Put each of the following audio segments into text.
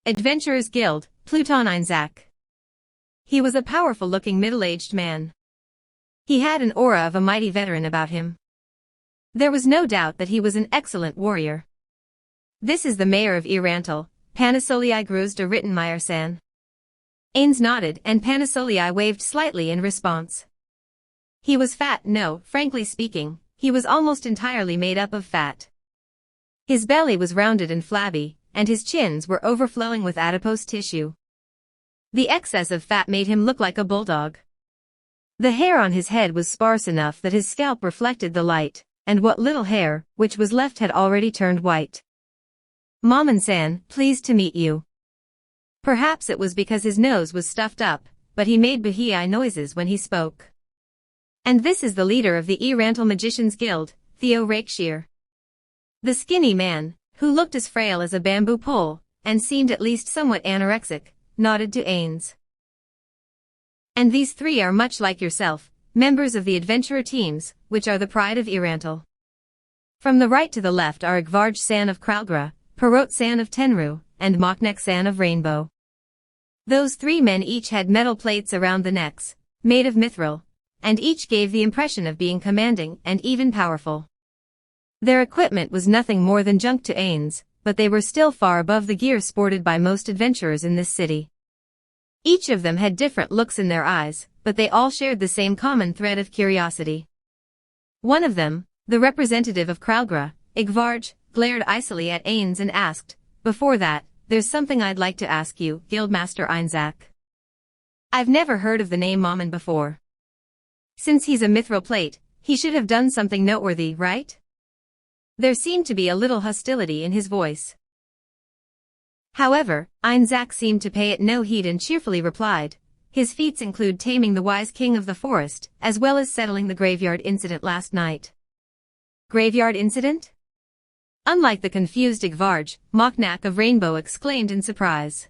Adventurers Guild, Pluton Einzak. He was a powerful-looking middle-aged man. He had an aura of a mighty veteran about him. There was no doubt that he was an excellent warrior. This is the mayor of Irantal, Panasolii Gruz de Rittenmeyer-san. Ains nodded and Panasolii waved slightly in response. He was fat. No, frankly speaking, he was almost entirely made up of fat. His belly was rounded and flabby, and his chins were overflowing with adipose tissue. The excess of fat made him look like a bulldog. The hair on his head was sparse enough that his scalp reflected the light, and what little hair, which was left, had already turned white. "Maman-san, pleased to meet you." Perhaps it was because his nose was stuffed up, but he made bahii noises when he spoke. "And this is the leader of the Irantal Magicians Guild, Theo Rakeshir." The skinny man, who looked as frail as a bamboo pole, and seemed at least somewhat anorexic, nodded to Ains. "And these three are much like yourself, members of the adventurer teams, which are the pride of Irantal. From the right to the left are Igvarj-san of Kralgra, Perot-san of Tenru, and Moknek-san of Rainbow." Those three men each had metal plates around the necks, made of mithril, and each gave the impression of being commanding and even powerful. Their equipment was nothing more than junk to Ains, but they were still far above the gear sported by most adventurers in this city. Each of them had different looks in their eyes, but they all shared the same common thread of curiosity. One of them, the representative of Kralgra, Igvarj, glared icily at Ains and asked, "Before that, there's something I'd like to ask you, Guildmaster Einzak. I've never heard of the name Mammon before. Since he's a mithril plate, he should have done something noteworthy, right?" There seemed to be a little hostility in his voice. However, Einzak seemed to pay it no heed and cheerfully replied, "His feats include taming the wise king of the forest, as well as settling the graveyard incident last night." "Graveyard incident?" Unlike the confused Igvarj, Moknak of Rainbow exclaimed in surprise.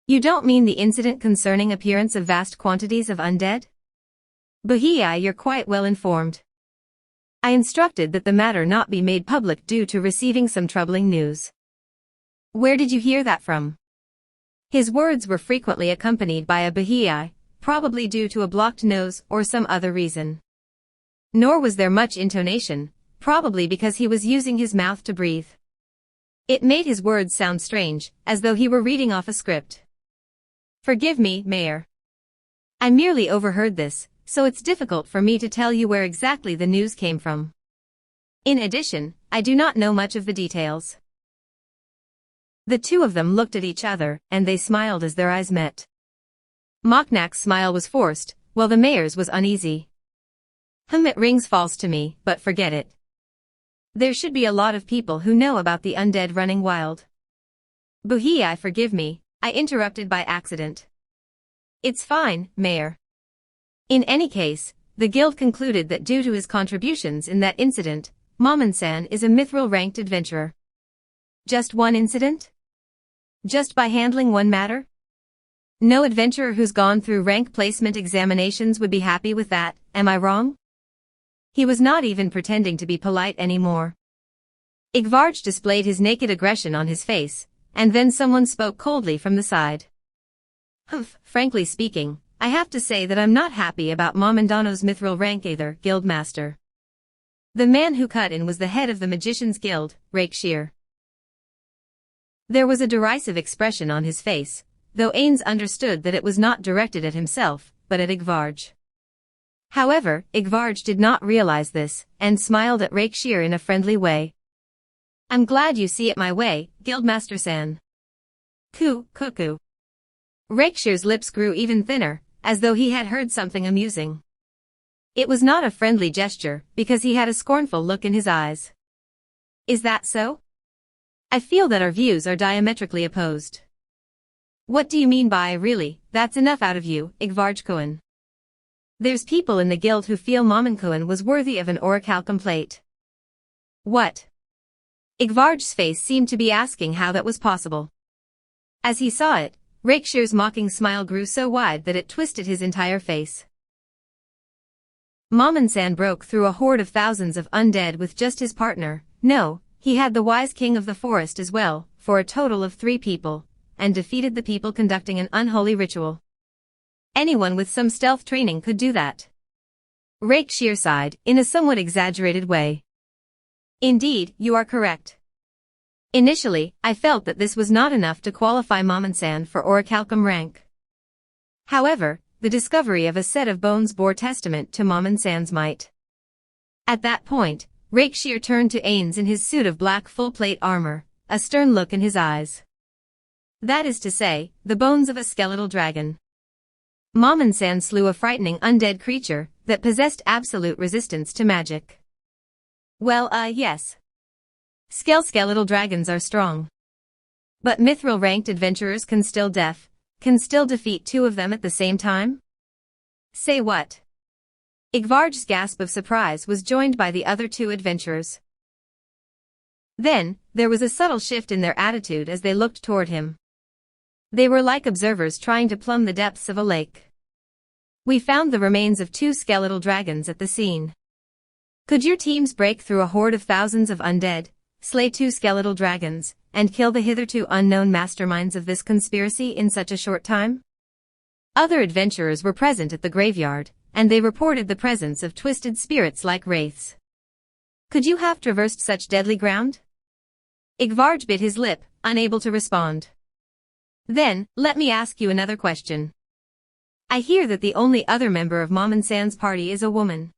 "You don't mean the incident concerning appearance of vast quantities of undead?" "Bahii, you're quite well informed. I instructed that the matter not be made public due to receiving some troubling news." "Where did you hear that from?" His words were frequently accompanied by a bahii, probably due to a blocked nose or some other reason. Nor was there much intonation, probably because he was using his mouth to breathe. It made his words sound strange, as though he were reading off a script. "Forgive me, Mayor. I merely overheard this, so it's difficult for me to tell you where exactly the news came from. In addition, I do not know much of the details." The two of them looked at each other, and they smiled as their eyes met. Moknak's smile was forced, while the mayor's was uneasy. It rings false to me, but forget it. There should be a lot of people who know about the undead running wild." "Bahii, forgive me, I interrupted by accident." "It's fine, Mayor. In any case, the guild concluded that due to his contributions in that incident, Maman-san is a mithril-ranked adventurer." "Just one incident? Just by handling one matter? No adventurer who's gone through rank placement examinations would be happy with that, am I wrong?" He was not even pretending to be polite anymore. Igvarj displayed his naked aggression on his face, and then someone spoke coldly from the side. Frankly speaking, I have to say that I'm not happy about Mamandano's mithril rank either, Guildmaster." The man who cut in was the head of the Magicians Guild, Rakeshir. There was a derisive expression on his face, though Ains understood that it was not directed at himself, but at Igvarj. However, Igvarj did not realize this, and smiled at Rakeshir in a friendly way. "I'm glad you see it my way, Guildmaster-san." Cuckoo. Rakeshir's lips grew even thinner, as though he had heard something amusing. It was not a friendly gesture, because he had a scornful look in his eyes. "Is that so? I feel that our views are diametrically opposed." "What do you mean by really? That's enough out of you, Igvarj-kun. There's people in the guild who feel Maman-kun was worthy of an orichalcum plate." "What?" Igvarj's face seemed to be asking how that was possible. As he saw it, Rakeshir's mocking smile grew so wide that it twisted his entire face. Maman-san broke through a horde of thousands of undead with just his partner. No, he had the wise king of the forest as well, for a total of 3 people. and defeated the people conducting an unholy ritual. Anyone with some stealth training could do that. Rakeshir sighed, in a somewhat exaggerated way. Indeed, you are correct. Initially, I felt that this was not enough to qualify Momonsan for Orichalcum rank. However, the discovery of a set of bones bore testament to Momonsan's might. At that point, Rakeshir turned to Ains in his suit of black full-plate armor, a stern look in his eyes. That is to say, the bones of a skeletal dragon. Momonsan slew a frightening undead creature that possessed absolute resistance to magic. Well, yes. Skeletal dragons are strong. But mithril-ranked adventurers can still defeat two of them at the same time? Say what? Igvarj's gasp of surprise was joined by the other two adventurers. Then, there was a subtle shift in their attitude as they looked toward him. They were like observers trying to plumb the depths of a lake. We found the remains of two skeletal dragons at the scene. Could your teams break through a horde of thousands of undead, slay two skeletal dragons, and kill the hitherto unknown masterminds of this conspiracy in such a short time? Other adventurers were present at the graveyard, and they reported the presence of twisted spirits like wraiths. Could you have traversed such deadly ground? Igvarj bit his lip, unable to respond. Then, let me ask you another question. I hear that the only other member of Momonsan's party is a woman.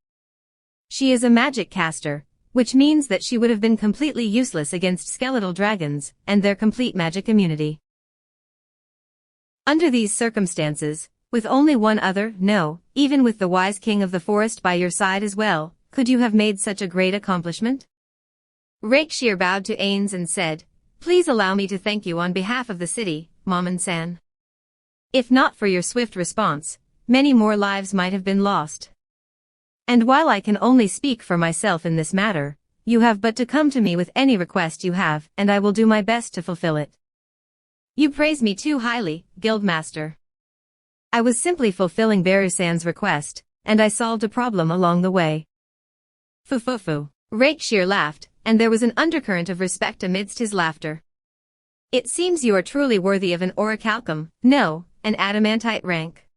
She is a magic caster, which means that she would have been completely useless against skeletal dragons and their complete magic immunity. Under these circumstances, with only one other, no, even with the wise king of the forest by your side as well, could you have made such a great accomplishment? Rakeshir bowed to Ains and said, Please allow me to thank you on behalf of the city, Momonsan. If not for your swift response, many more lives might have been lost. And while I can only speak for myself in this matter, you have but to come to me with any request you have, and I will do my best to fulfill it. You praise me too highly, Guildmaster. I was simply fulfilling Barusan's request, and I solved a problem along the way. Fu. Rakeshir laughed, and there was an undercurrent of respect amidst his laughter. It seems you are truly worthy of an Orichalcum, no, an adamantite rank.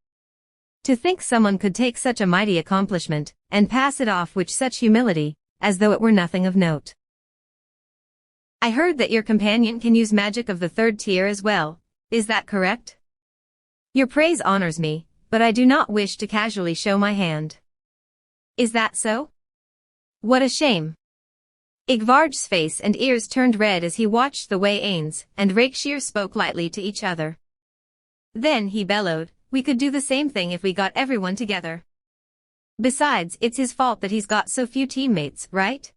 To think someone could take such a mighty accomplishment, and pass it off with such humility, as though it were nothing of note. I heard that your companion can use magic of the third tier as well, is that correct? Your praise honors me, but I do not wish to casually show my hand. Is that so? What a shame. Igvarj's face and ears turned red as he watched the way Ains and Rakeshir spoke lightly to each other. Then he bellowed, We could do the same thing if we got everyone together. Besides, it's his fault that he's got so few teammates, right?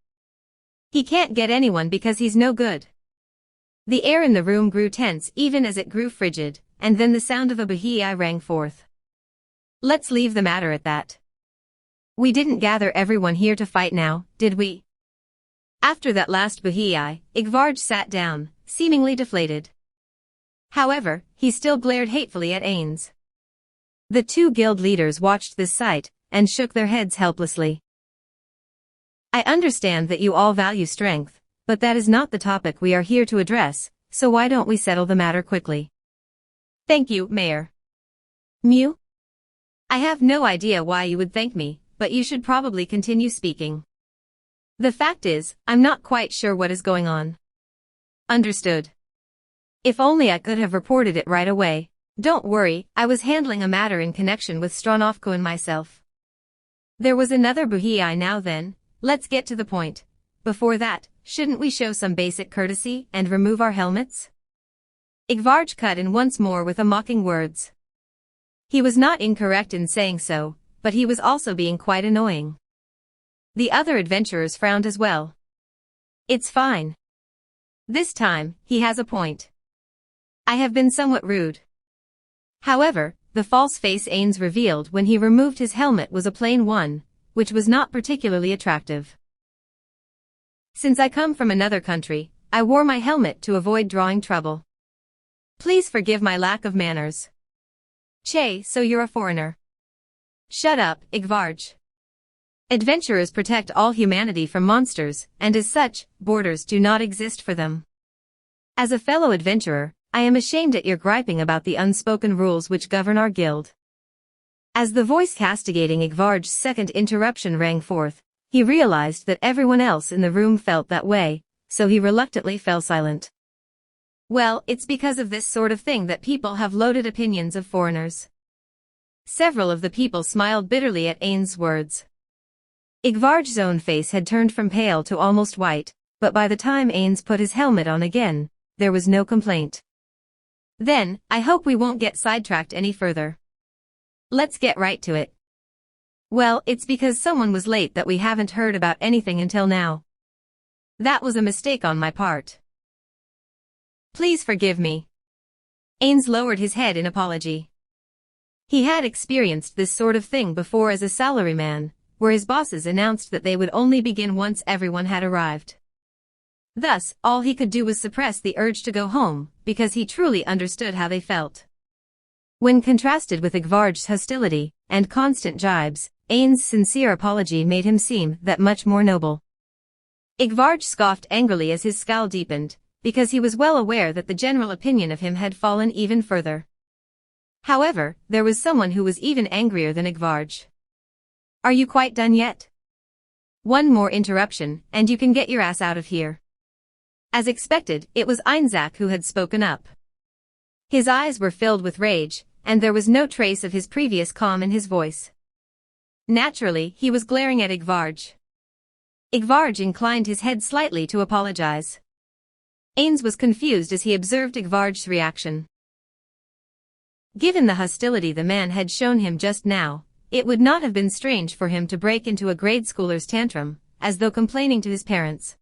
He can't get anyone because he's no good. The air in the room grew tense even as it grew frigid, and then the sound of a Bahii rang forth. Let's leave the matter at that. We didn't gather everyone here to fight now, did we? After that last Bahii, Igvarj sat down, seemingly deflated. However, he still glared hatefully at Ains. The two guild leaders watched this sight, and shook their heads helplessly. I understand that you all value strength, but that is not the topic we are here to address, so why don't we settle the matter quickly? Thank you, Mayor. Mew? I have no idea why you would thank me, but you should probably continue speaking. The fact is, I'm not quite sure what is going on. Understood. If only I could have reported it right away. Don't worry, I was handling a matter in connection with Stranovko and myself. There was another Bahii now then, let's get to the point. Before that, shouldn't we show some basic courtesy and remove our helmets? Igvarj cut in once more with a mocking words. He was not incorrect in saying so, but he was also being quite annoying. The other adventurers frowned as well. It's fine. This time, he has a point. I have been somewhat rude. However, the false face Ains revealed when he removed his helmet was a plain one, which was not particularly attractive. Since I come from another country, I wore my helmet to avoid drawing trouble. Please forgive my lack of manners. Che, so you're a foreigner. Shut up, Igvarj. Adventurers protect all humanity from monsters, and as such, borders do not exist for them. As a fellow adventurer, I am ashamed at your griping about the unspoken rules which govern our guild. As the voice castigating Igvarj's second interruption rang forth, he realized that everyone else in the room felt that way, so he reluctantly fell silent. Well, it's because of this sort of thing that people have loaded opinions of foreigners. Several of the people smiled bitterly at Ain's words. Igvarj's own face had turned from pale to almost white, but by the time Ains put his helmet on again, there was no complaint. Then, I hope we won't get sidetracked any further. Let's get right to it. Well, it's because someone was late that we haven't heard about anything until now. That was a mistake on my part. Please forgive me. Ains lowered his head in apology. He had experienced this sort of thing before as a salaryman, where his bosses announced that they would only begin once everyone had arrived. Thus, all he could do was suppress the urge to go home, because he truly understood how they felt. When contrasted with Igvarj's hostility and constant jibes, Ain's sincere apology made him seem that much more noble. Igvarj scoffed angrily as his scowl deepened, because he was well aware that the general opinion of him had fallen even further. However, there was someone who was even angrier than Igvarj. Are you quite done yet? One more interruption, and you can get your ass out of here. As expected, it was Einzak who had spoken up. His eyes were filled with rage, and there was no trace of his previous calm in his voice. Naturally, he was glaring at Igvarj. Igvarj inclined his head slightly to apologize. Ains was confused as he observed Igvarj's reaction. Given the hostility the man had shown him just now, it would not have been strange for him to break into a grade schooler's tantrum, as though complaining to his parents.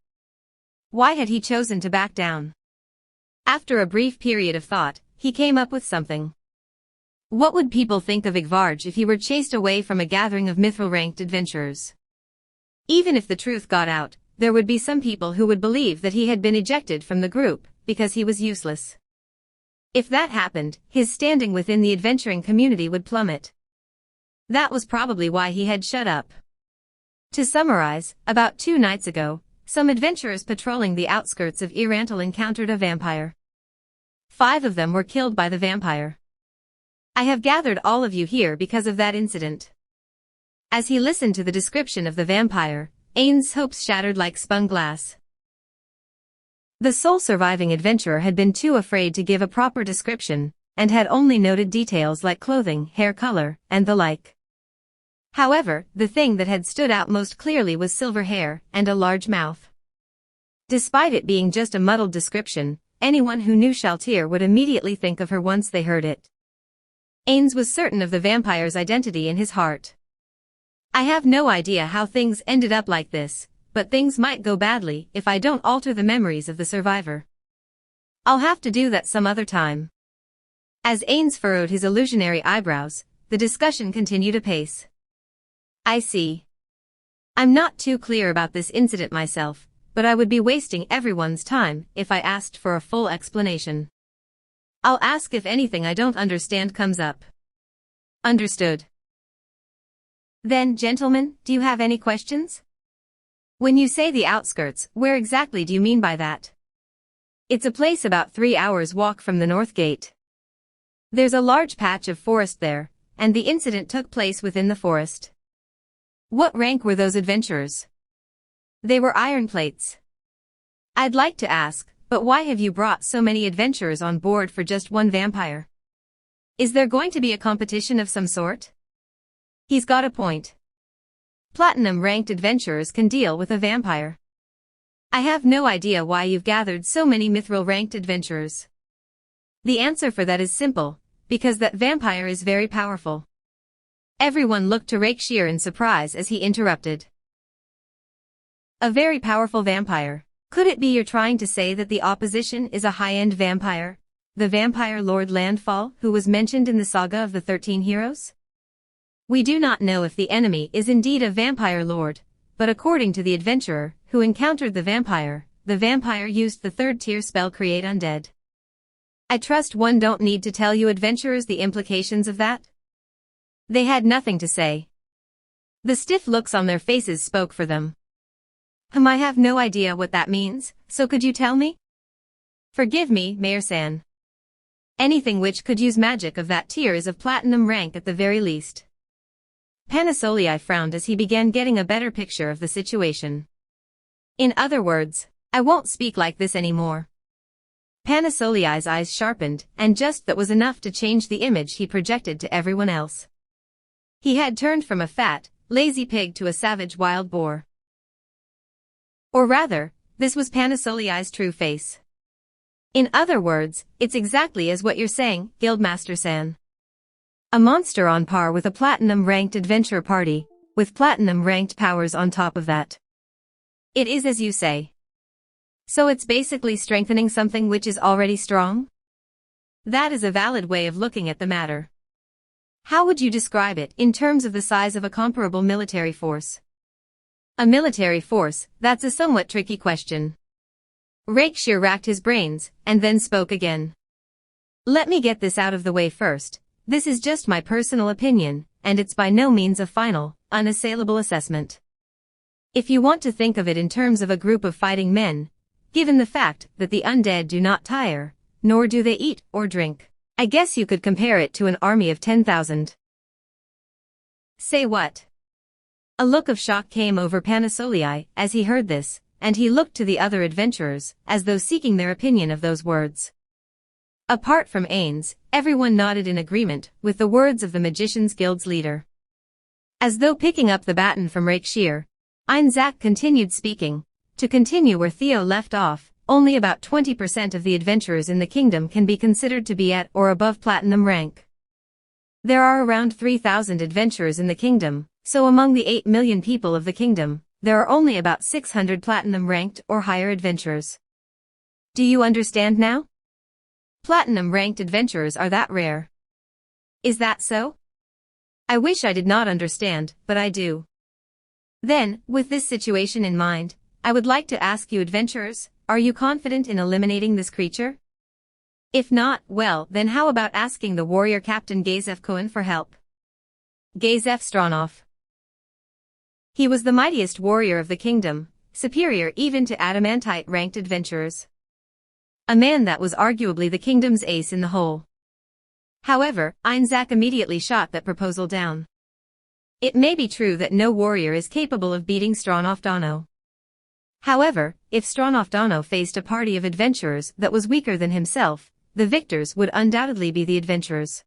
Why had he chosen to back down? After a brief period of thought, he came up with something. What would people think of Igvarj if he were chased away from a gathering of mithril-ranked adventurers? Even if the truth got out, there would be some people who would believe that he had been ejected from the group, because he was useless. If that happened, his standing within the adventuring community would plummet. That was probably why he had shut up. To summarize, about 2 nights ago, some adventurers patrolling the outskirts of Irantal encountered a vampire. 5 of them were killed by the vampire. I have gathered all of you here because of that incident. As he listened to the description of the vampire, Ain's hopes shattered like spun glass. The sole surviving adventurer had been too afraid to give a proper description, and had only noted details like clothing, hair color, and the like. However, the thing that had stood out most clearly was silver hair and a large mouth. Despite it being just a muddled description, anyone who knew Shaltir would immediately think of her once they heard it. Ains was certain of the vampire's identity in his heart. I have no idea how things ended up like this, but things might go badly if I don't alter the memories of the survivor. I'll have to do that some other time. As Ains furrowed his illusionary eyebrows, the discussion continued apace. I see. I'm not too clear about this incident myself, but I would be wasting everyone's time if I asked for a full explanation. I'll ask if anything I don't understand comes up. Understood. Then, gentlemen, do you have any questions? When you say the outskirts, where exactly do you mean by that? It's a place about 3 hours' walk from the North Gate. There's a large patch of forest there, and the incident took place within the forest. What rank were those adventurers? They were iron plates. I'd like to ask, but why have you brought so many adventurers on board for just one vampire? Is there going to be a competition of some sort? He's got a point. Platinum-ranked adventurers can deal with a vampire. I have no idea why you've gathered so many mithril-ranked adventurers. The answer for that is simple, because that vampire is very powerful. Everyone looked to Rakeshir in surprise as he interrupted. A very powerful vampire. Could it be you're trying to say that the opposition is a high-end vampire? The vampire Lord Landfall, who was mentioned in the saga of the 13 heroes? We do not know if the enemy is indeed a vampire lord, but according to the adventurer who encountered the vampire used the 3rd-tier spell Create Undead. I trust one don't need to tell you adventurers the implications of that? They had nothing to say. The stiff looks on their faces spoke for them. I have no idea what that means, so could you tell me? Forgive me, Mayor-san. Anything which could use magic of that tier is of platinum rank at the very least. Panasolii frowned as he began getting a better picture of the situation. In other words, I won't speak like this anymore. Panasolii's eyes sharpened, and just that was enough to change the image he projected to everyone else. He had turned from a fat, lazy pig to a savage wild boar. Or rather, this was Panasolii's true face. In other words, it's exactly as what you're saying, Guildmaster-san. A monster on par with a platinum-ranked adventure party, with platinum-ranked powers on top of that. It is as you say. So it's basically strengthening something which is already strong? That is a valid way of looking at the matter. How would you describe it in terms of the size of a comparable military force? A military force, that's a somewhat tricky question. Rakeshir racked his brains, and then spoke again. Let me get this out of the way first. This is just my personal opinion, and it's by no means a final, unassailable assessment. If you want to think of it in terms of a group of fighting men, given the fact that the undead do not tire, nor do they eat or drink, I guess you could compare it to an army of 10,000. Say what? A look of shock came over Panasolii as he heard this, and he looked to the other adventurers, as though seeking their opinion of those words. Apart from Ains, everyone nodded in agreement with the words of the Magicians Guild's leader. As though picking up the baton from Rakeshir, Einzak continued speaking. To continue where Theo left off, only about 20% of the adventurers in the kingdom can be considered to be at or above platinum rank. There are around 3,000 adventurers in the kingdom, so among the 8 million people of the kingdom, there are only about 600 platinum-ranked or higher adventurers. Do you understand now? Platinum-ranked adventurers are that rare. Is that so? I wish I did not understand, but I do. Then, with this situation in mind, I would like to ask you adventurers, are you confident in eliminating this creature? If not, well, then how about asking the warrior captain Gazef Cohen for help? Gazef Stronov. He was the mightiest warrior of the kingdom, superior even to adamantite-ranked adventurers. A man that was arguably the kingdom's ace in the hole. However, Einzak immediately shot that proposal down. It may be true that no warrior is capable of beating Stronov Dano. However, if Stronov Dano faced a party of adventurers that was weaker than himself, the victors would undoubtedly be the adventurers.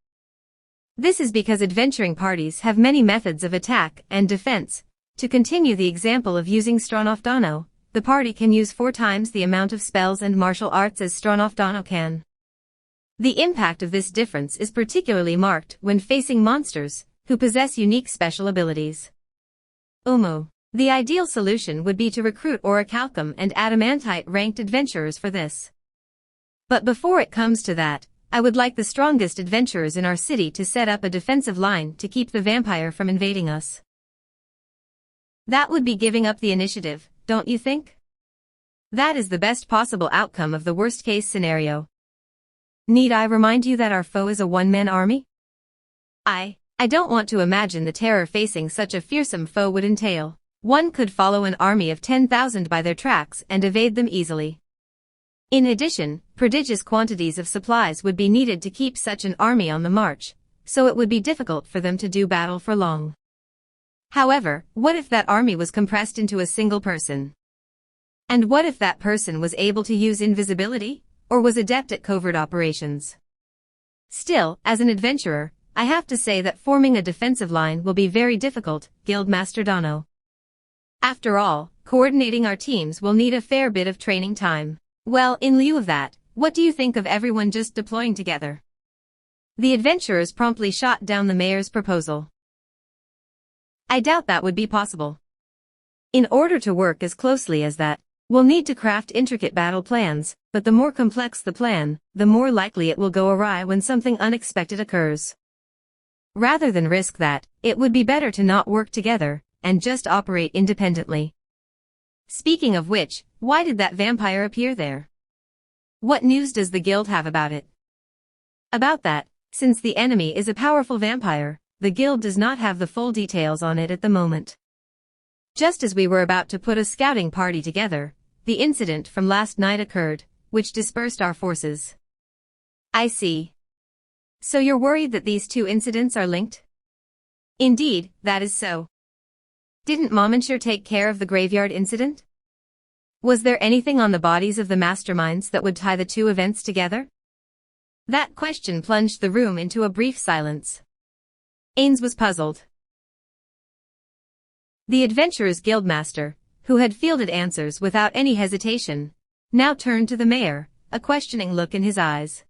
This is because adventuring parties have many methods of attack and defense. To continue the example of using Stronov Dano, the party can use 4 times the amount of spells and martial arts as Stronov Dano can. The impact of this difference is particularly marked when facing monsters, who possess unique special abilities. The ideal solution would be to recruit Orichalcum and Adamantite-ranked adventurers for this. But before it comes to that, I would like the strongest adventurers in our city to set up a defensive line to keep the vampire from invading us. That would be giving up the initiative, don't you think? That is the best possible outcome of the worst-case scenario. Need I remind you that our foe is a one-man army? I don't want to imagine the terror facing such a fearsome foe would entail. One could follow an army of 10,000 by their tracks and evade them easily. In addition, prodigious quantities of supplies would be needed to keep such an army on the march, so it would be difficult for them to do battle for long. However, what if that army was compressed into a single person? And what if that person was able to use invisibility, or was adept at covert operations? Still, as an adventurer, I have to say that forming a defensive line will be very difficult, Guildmaster Dano. After all, coordinating our teams will need a fair bit of training time. Well, in lieu of that, what do you think of everyone just deploying together? The adventurers promptly shot down the mayor's proposal. I doubt that would be possible. In order to work as closely as that, we'll need to craft intricate battle plans, but the more complex the plan, the more likely it will go awry when something unexpected occurs. Rather than risk that, it would be better to not work together, and just operate independently. Speaking of which, why did that vampire appear there? What news does the guild have about it? About that, since the enemy is a powerful vampire, the guild does not have the full details on it at the moment. Just as we were about to put a scouting party together, the incident from last night occurred, which dispersed our forces. I see. So you're worried that these two incidents are linked? Indeed, that is so. Didn't Momentshire take care of the graveyard incident? Was there anything on the bodies of the masterminds that would tie the two events together? That question plunged the room into a brief silence. Ains was puzzled. The Adventurers Guildmaster, who had fielded answers without any hesitation, now turned to the mayor, a questioning look in his eyes.